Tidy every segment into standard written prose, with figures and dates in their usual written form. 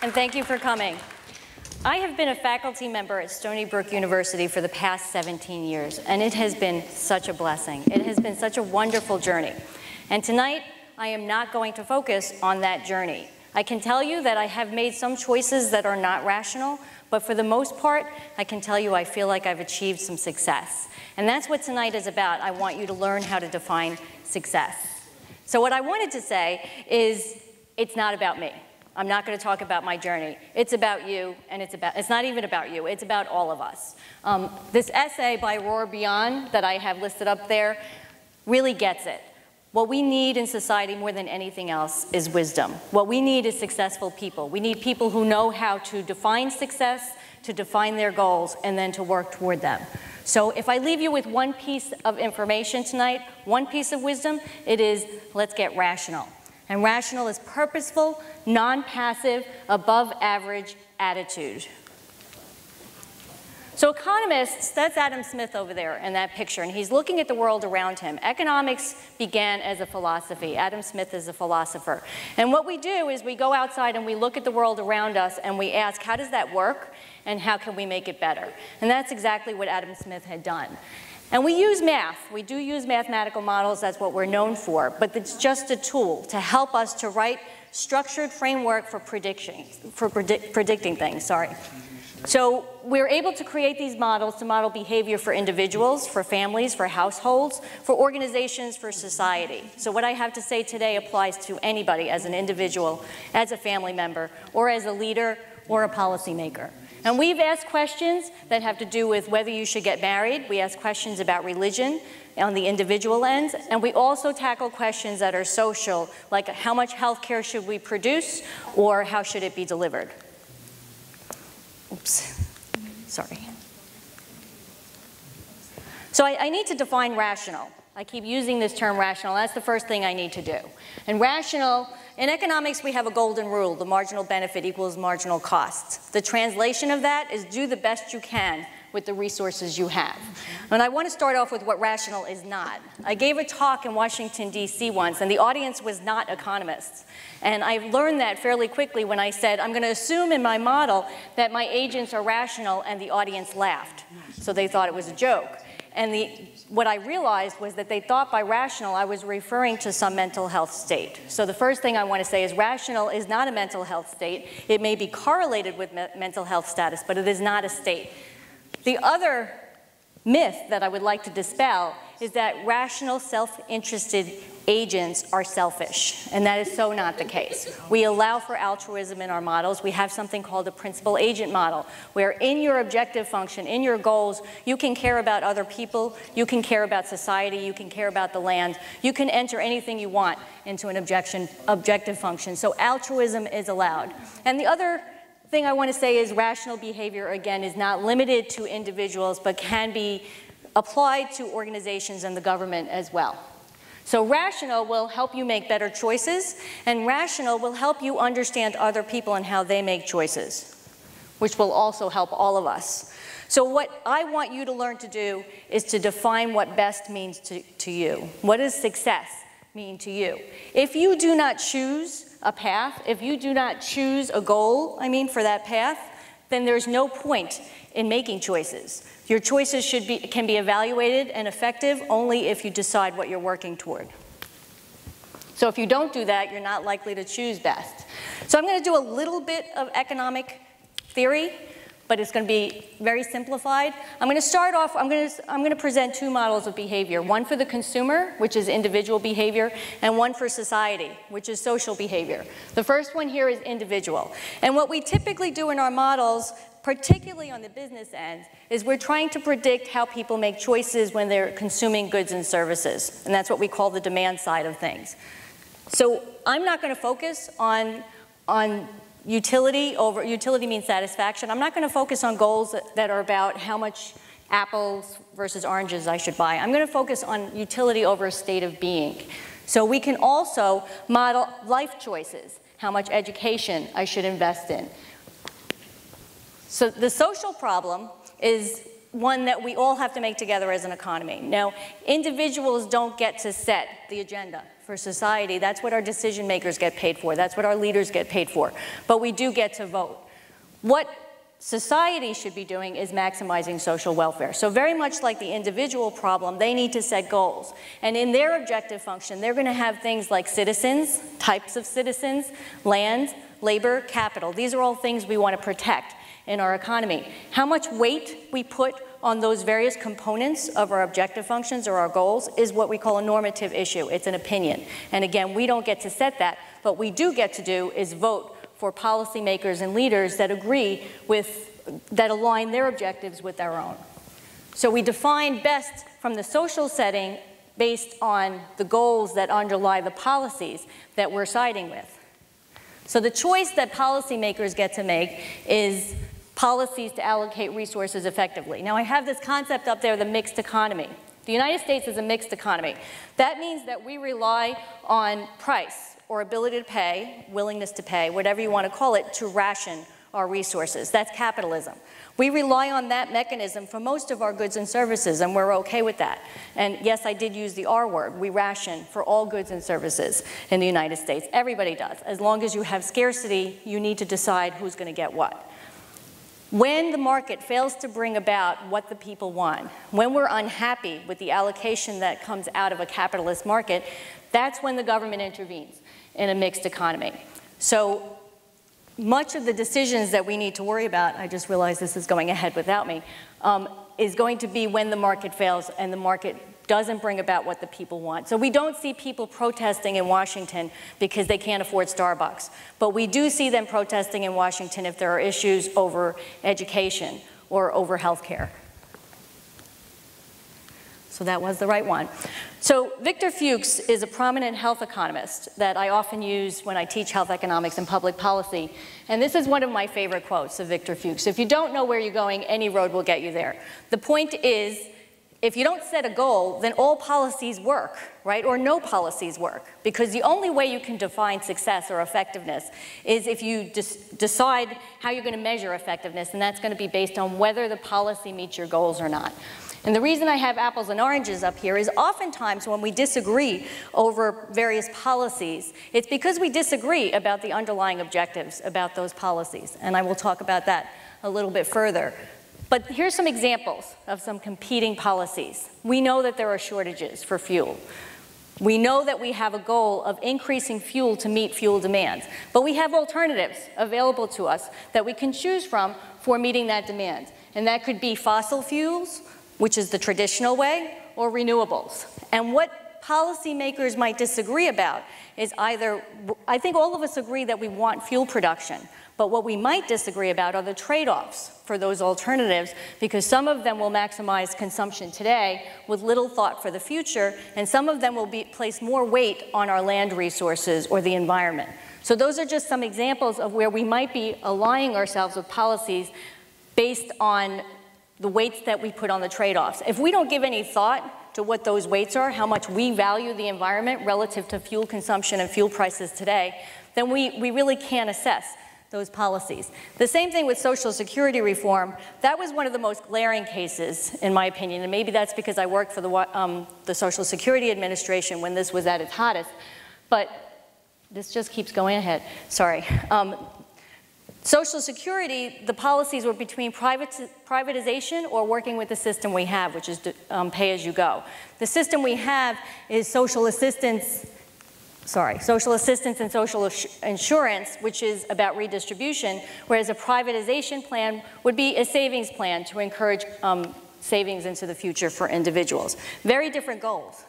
and thank you for coming. I have been a faculty member at Stony Brook University for the past 17 years, and it has been such a blessing. It has been such a wonderful journey. And tonight, I am not going to focus on that journey. I can tell you that I have made some choices that are not rational, but for the most part, I can tell you I feel like I've achieved some success. And that's what tonight is about. I want you to learn how to define success. So what I wanted to say is, it's not about me. I'm not going to talk about my journey. It's about you, and it's not even about you. It's about all of us. This essay by Roar Beyond that I have listed up there really gets it. What we need in society more than anything else is wisdom. What we need is successful people. We need people who know how to define success, to define their goals, and then to work toward them. So if I leave you with one piece of information tonight, one piece of wisdom, it is let's get rational. And rational is purposeful, non-passive, above-average attitude. So economists, that's Adam Smith over there in that picture, and he's looking at the world around him. Economics began as a philosophy. Adam Smith is a philosopher. And what we do is we go outside and we look at the world around us and we ask, how does that work and how can we make it better? And that's exactly what Adam Smith had done. And we use math. We do use mathematical models. That's what we're known for. But it's just a tool to help us to write structured framework for predicting things. Sorry. So we're able to create these models to model behavior for individuals, for families, for households, for organizations, for society. So what I have to say today applies to anybody as an individual, as a family member, or as a leader or a policymaker. And we've asked questions that have to do with whether you should get married. We ask questions about religion on the individual end. And we also tackle questions that are social, like how much health care should we produce, or how should it be delivered? Oops, sorry. So I need to define rational. I keep using this term rational. That's the first thing I need to do. And rational, in economics, we have a golden rule. The marginal benefit equals marginal cost. The translation of that is do the best you can with the resources you have. And I want to start off with what rational is not. I gave a talk in Washington, D.C. once, and the audience was not economists. And I learned that fairly quickly when I said, I'm going to assume in my model that my agents are rational, and the audience laughed. So they thought it was a joke. And what I realized was that they thought by rational I was referring to some mental health state. So the first thing I want to say is rational is not a mental health state. It may be correlated with mental health status, but it is not a state. The other myth that I would like to dispel is that rational, self-interested agents are selfish, and that is so not the case. We allow for altruism in our models. We have something called the principal agent model, where in your objective function, in your goals, you can care about other people, you can care about society, you can care about the land, you can enter anything you want into an objective function. So altruism is allowed. And the other thing I want to say is rational behavior, again, is not limited to individuals, but can be applied to organizations and the government as well. So rational will help you make better choices, and rational will help you understand other people and how they make choices, which will also help all of us. So what I want you to learn to do is to define what best means to you. What does success mean to you? If you do not choose a path, if you do not choose a goal, for that path, then there's no point in making choices. Your choices can be evaluated and effective only if you decide what you're working toward. So if you don't do that, you're not likely to choose best. So I'm going to do a little bit of economic theory, but it's going to be very simplified. I'm going to start off, I'm going to present two models of behavior, one for the consumer, which is individual behavior, and one for society, which is social behavior. The first one here is individual. And what we typically do in our models, particularly on the business end, is we're trying to predict how people make choices when they're consuming goods and services. And that's what we call the demand side of things. So I'm not going to focus on utility means satisfaction. I'm not going to focus on goals that are about how much apples versus oranges I should buy. I'm going to focus on utility over a state of being. So we can also model life choices, how much education I should invest in. So the social problem is one that we all have to make together as an economy. Now, individuals don't get to set the agenda for society. That's what our decision makers get paid for. That's what our leaders get paid for. But we do get to vote. What society should be doing is maximizing social welfare. So very much like the individual problem, they need to set goals. And in their objective function, they're going to have things like citizens, types of citizens, land, labor, capital. These are all things we want to protect in our economy. How much weight we put on those various components of our objective functions or our goals is what we call a normative issue. It's an opinion. And again, we don't get to set that. What we do get to do is vote for policymakers and leaders that agree with, that align their objectives with our own. So we define best from the social setting based on the goals that underlie the policies that we're siding with. So the choice that policymakers get to make is policies to allocate resources effectively. Now I have this concept up there, the mixed economy. The United States is a mixed economy. That means that we rely on price or ability to pay, willingness to pay, whatever you want to call it, to ration our resources. That's capitalism. We rely on that mechanism for most of our goods and services, and we're okay with that. And yes, I did use the R word. We ration for all goods and services in the United States. Everybody does. As long as you have scarcity, you need to decide who's going to get what. When the market fails to bring about what the people want, when we're unhappy with the allocation that comes out of a capitalist market, that's when the government intervenes in a mixed economy. So much of the decisions that we need to worry about, I just realized this is going ahead without me, is going to be when the market fails and the market doesn't bring about what the people want. So we don't see people protesting in Washington because they can't afford Starbucks. But we do see them protesting in Washington if there are issues over education or over health care. So that was the right one. So Victor Fuchs is a prominent health economist that I often use when I teach health economics and public policy. And this is one of my favorite quotes of Victor Fuchs. If you don't know where you're going, any road will get you there. The point is, if you don't set a goal, then all policies work, right? Or no policies work. Because the only way you can define success or effectiveness is if you decide how you're going to measure effectiveness, and that's going to be based on whether the policy meets your goals or not. And the reason I have apples and oranges up here is oftentimes when we disagree over various policies, it's because we disagree about the underlying objectives about those policies. And I will talk about that a little bit further. But here's some examples of some competing policies. We know that there are shortages for fuel. We know that we have a goal of increasing fuel to meet fuel demands. But we have alternatives available to us that we can choose from for meeting that demand. And that could be fossil fuels, which is the traditional way, or renewables. And what policymakers might disagree about is either, I think all of us agree that we want fuel production, but what we might disagree about are the trade-offs for those alternatives, because some of them will maximize consumption today with little thought for the future, and some of them will place more weight on our land resources or the environment. So those are just some examples of where we might be aligning ourselves with policies based on the weights that we put on the trade-offs. If we don't give any thought to what those weights are, how much we value the environment relative to fuel consumption and fuel prices today, then we really can't assess those policies. The same thing with Social Security reform. That was one of the most glaring cases, in my opinion, and maybe that's because I worked for the Social Security Administration when this was at its hottest. But this just keeps going ahead. Sorry. Social Security, the policies were between privatization or working with the system we have, which is pay-as-you-go. The system we have is social assistance and social insurance, which is about redistribution, whereas a privatization plan would be a savings plan to encourage savings into the future for individuals. Very different goals.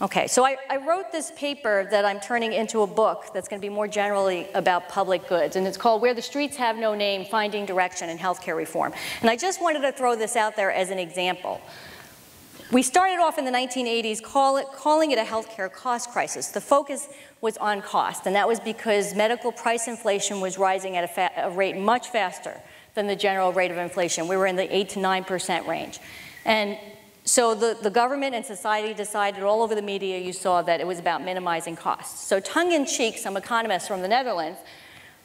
Okay, so I wrote this paper that I'm turning into a book that's going to be more generally about public goods, and it's called Where the Streets Have No Name, Finding Direction in Healthcare Reform. And I just wanted to throw this out there as an example. We started off in the 1980s calling it a healthcare cost crisis. The focus was on cost, and that was because medical price inflation was rising at a rate much faster than the general rate of inflation. We were in the 8 to 9% range. And so the government and society decided, all over the media you saw, that it was about minimizing costs. So tongue-in-cheek, some economists from the Netherlands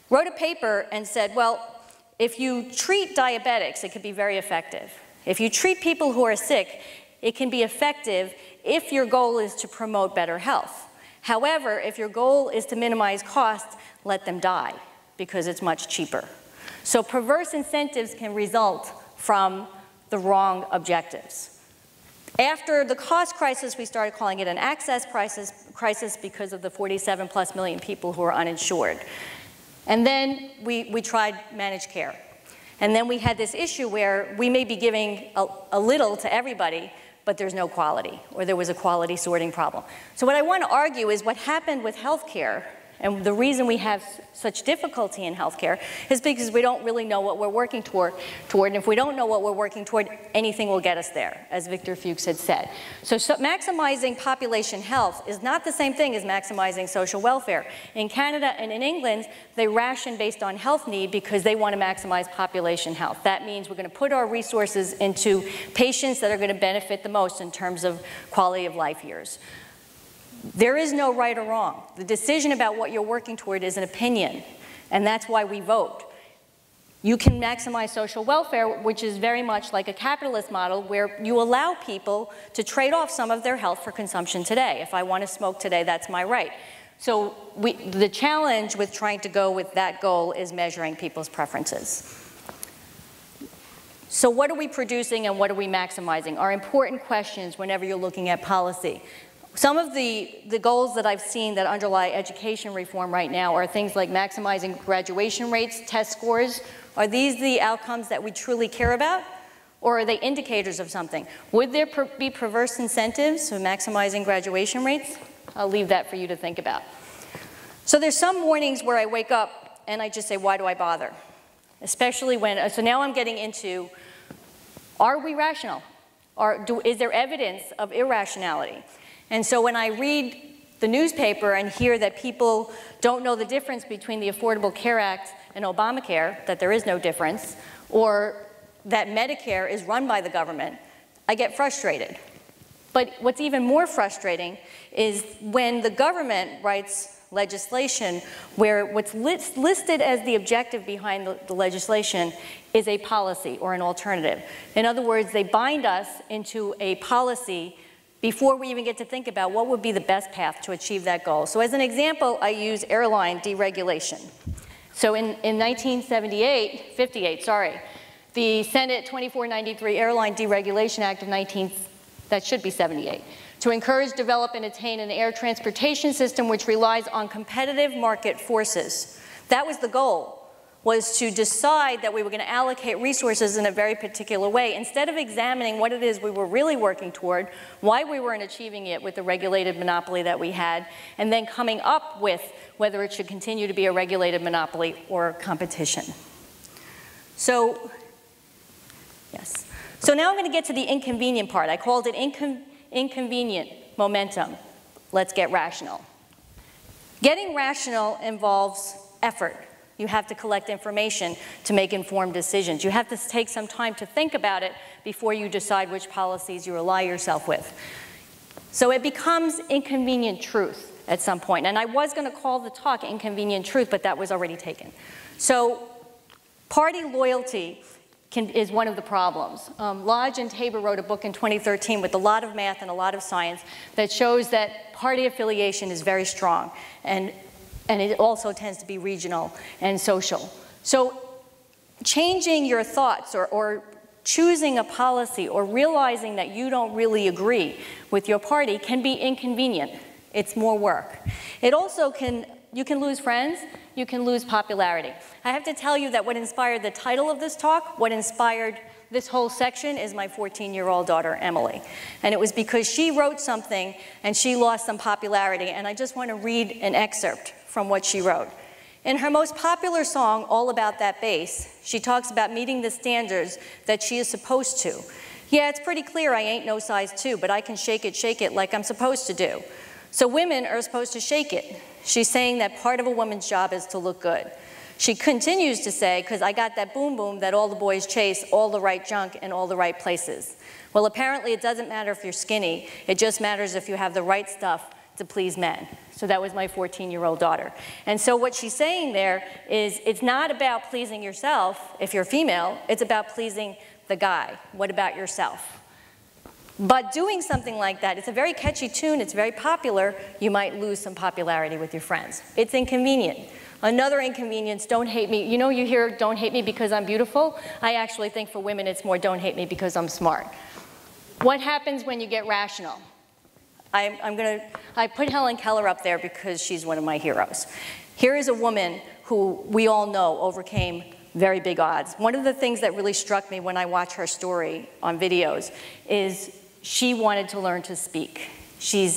wrote a paper and said, well, if you treat diabetics, it can be very effective. If you treat people who are sick, it can be effective if your goal is to promote better health. However, if your goal is to minimize costs, let them die, because it's much cheaper. So perverse incentives can result from the wrong objectives. After the cost crisis, we started calling it an access crisis because of the 47+ million people who are uninsured. And then we tried managed care. And then we had this issue where we may be giving a little to everybody, but there's no quality, or there was a quality sorting problem. So what I want to argue is what happened with healthcare, and the reason we have such difficulty in healthcare is because we don't really know what we're working toward. And if we don't know what we're working toward, anything will get us there, as Victor Fuchs had said. So maximizing population health is not the same thing as maximizing social welfare. In Canada and in England, they ration based on health need because they want to maximize population health. That means we're going to put our resources into patients that are going to benefit the most in terms of quality of life years. There is no right or wrong. The decision about what you're working toward is an opinion, and that's why we vote. You can maximize social welfare, which is very much like a capitalist model where you allow people to trade off some of their health for consumption today. If I want to smoke today, that's my right. So the challenge with trying to go with that goal is measuring people's preferences. So what are we producing and what are we maximizing are important questions whenever you're looking at policy. Some of the goals that I've seen that underlie education reform right now are things like maximizing graduation rates, test scores. Are these the outcomes that we truly care about? Or are they indicators of something? Would there be perverse incentives for maximizing graduation rates? I'll leave that for you to think about. So there's some mornings where I wake up and I just say, why do I bother? Especially when, so now I'm getting into, are we rational? Is there evidence of irrationality? And so when I read the newspaper and hear that people don't know the difference between the Affordable Care Act and Obamacare, that there is no difference, or that Medicare is run by the government, I get frustrated. But what's even more frustrating is when the government writes legislation where what's listed as the objective behind the legislation is a policy or an alternative. In other words, they bind us into a policy before we even get to think about what would be the best path to achieve that goal. So as an example, I use airline deregulation. So in 58, the Senate 2493 Airline Deregulation Act of that should be 78, to encourage, develop, and attain an air transportation system which relies on competitive market forces. That was the goal, was to decide that we were going to allocate resources in a very particular way, instead of examining what it is we were really working toward, why we weren't achieving it with the regulated monopoly that we had, and then coming up with whether it should continue to be a regulated monopoly or competition. So, yes. So now I'm going to get to the inconvenient part. I called it inconvenient momentum. Let's get rational. Getting rational involves effort. You have to collect information to make informed decisions. You have to take some time to think about it before you decide which policies you ally yourself with. So it becomes inconvenient truth at some point. And I was going to call the talk Inconvenient Truth, but that was already taken. So party loyalty is one of the problems. Lodge and Tabor wrote a book in 2013 with a lot of math and a lot of science that shows that party affiliation is very strong. And it also tends to be regional and social. So changing your thoughts or choosing a policy or realizing that you don't really agree with your party can be inconvenient. It's more work. It also you can lose friends, you can lose popularity. I have to tell you that what inspired the title of this talk, what inspired this whole section is my 14-year-old daughter, Emily. And it was because she wrote something and she lost some popularity. And I just want to read an excerpt from what she wrote. In her most popular song, All About That Bass, she talks about meeting the standards that she is supposed to. Yeah, it's pretty clear I ain't no size 2, but I can shake it like I'm supposed to do. So women are supposed to shake it. She's saying that part of a woman's job is to look good. She continues to say, because I got that boom boom that all the boys chase, all the right junk in all the right places. Well, apparently it doesn't matter if you're skinny. It just matters if you have the right stuff to please men. So that was my 14-year-old daughter. And so what she's saying there is it's not about pleasing yourself if you're female, it's about pleasing the guy. What about yourself? But doing something like that, it's a very catchy tune, it's very popular, you might lose some popularity with your friends. It's inconvenient. Another inconvenience, don't hate me. You know, you hear don't hate me because I'm beautiful. I actually think for women it's more don't hate me because I'm smart. What happens when you get rational? I put Helen Keller up there because she's one of my heroes. Here is a woman who we all know overcame very big odds. One of the things that really struck me when I watch her story on videos is she wanted to learn to speak. She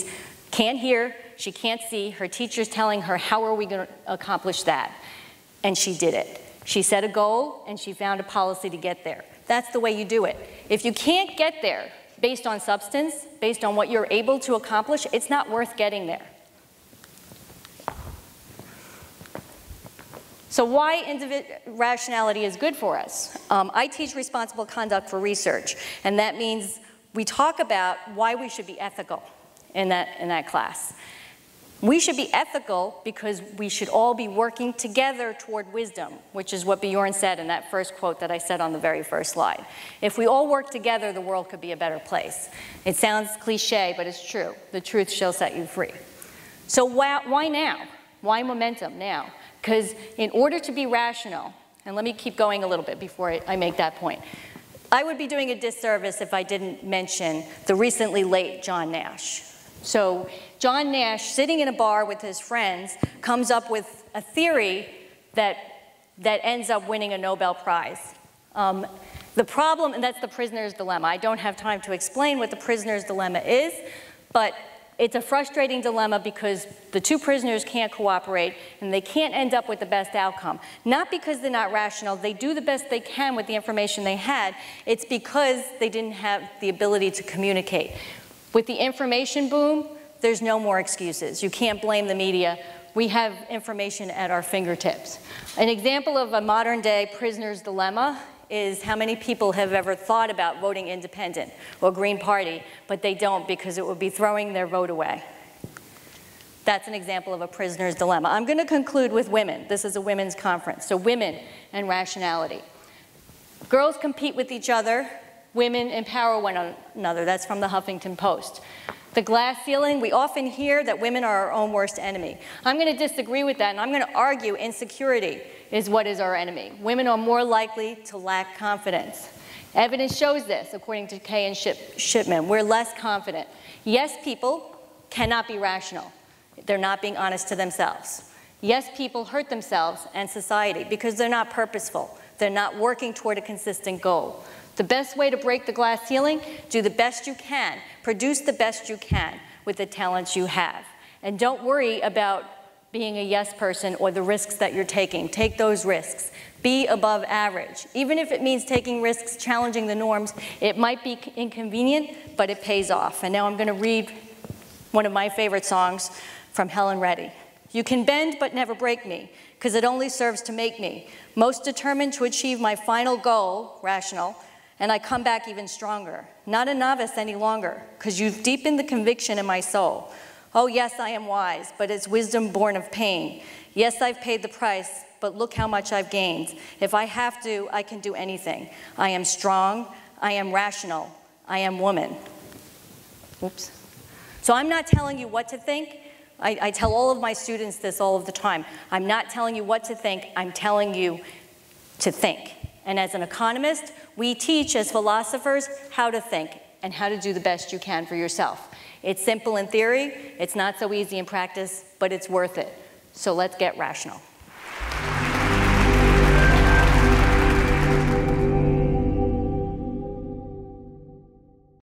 can't hear, she can't see, her teacher's telling her, how are we going to accomplish that? And she did it. She set a goal and she found a policy to get there. That's the way you do it. If you can't get there based on substance, based on what you're able to accomplish, it's not worth getting there. So why rationality is good for us? I teach responsible conduct for research, and that means we talk about why we should be ethical in that class. We should be ethical because we should all be working together toward wisdom, which is what Bjorn said in that first quote that I said on the very first slide. If we all work together, the world could be a better place. It sounds cliche, but it's true. The truth shall set you free. So why now? Why momentum now? Because in order to be rational, and let me keep going a little bit before I make that point, I would be doing a disservice if I didn't mention the recently late John Nash. So John Nash, sitting in a bar with his friends, comes up with a theory that ends up winning a Nobel Prize. The problem, and that's the prisoner's dilemma. I don't have time to explain what the prisoner's dilemma is, but it's a frustrating dilemma because the two prisoners can't cooperate and they can't end up with the best outcome. Not because they're not rational, they do the best they can with the information they had, it's because they didn't have the ability to communicate. With the information boom, there's no more excuses. You can't blame the media. We have information at our fingertips. An example of a modern day prisoner's dilemma is how many people have ever thought about voting independent or Green Party, but they don't because it would be throwing their vote away. That's an example of a prisoner's dilemma. I'm going to conclude with women. This is a women's conference, so women and rationality. Girls compete with each other. Women empower one another. That's from the Huffington Post. The glass ceiling, we often hear that women are our own worst enemy. I'm going to disagree with that, and I'm going to argue insecurity is what is our enemy. Women are more likely to lack confidence. Evidence shows this, according to Kay and Shipman. We're less confident. Yes, people cannot be rational. They're not being honest to themselves. Yes, people hurt themselves and society because they're not purposeful. They're not working toward a consistent goal. The best way to break the glass ceiling, do the best you can, produce the best you can with the talents you have. And don't worry about being a yes person or the risks that you're taking. Take those risks. Be above average. Even if it means taking risks, challenging the norms, it might be inconvenient, but it pays off. And now I'm going to read one of my favorite songs from Helen Reddy. You can bend but never break me, because it only serves to make me most determined to achieve my final goal, rational, and I come back even stronger. Not a novice any longer, because you've deepened the conviction in my soul. Oh yes, I am wise, but it's wisdom born of pain. Yes, I've paid the price, but look how much I've gained. If I have to, I can do anything. I am strong, I am rational, I am woman. Oops. So I'm not telling you what to think. I tell all of my students this all of the time. I'm not telling you what to think, I'm telling you to think. And as an economist, we teach as philosophers how to think and how to do the best you can for yourself. It's simple in theory, it's not so easy in practice, but it's worth it. So let's get rational.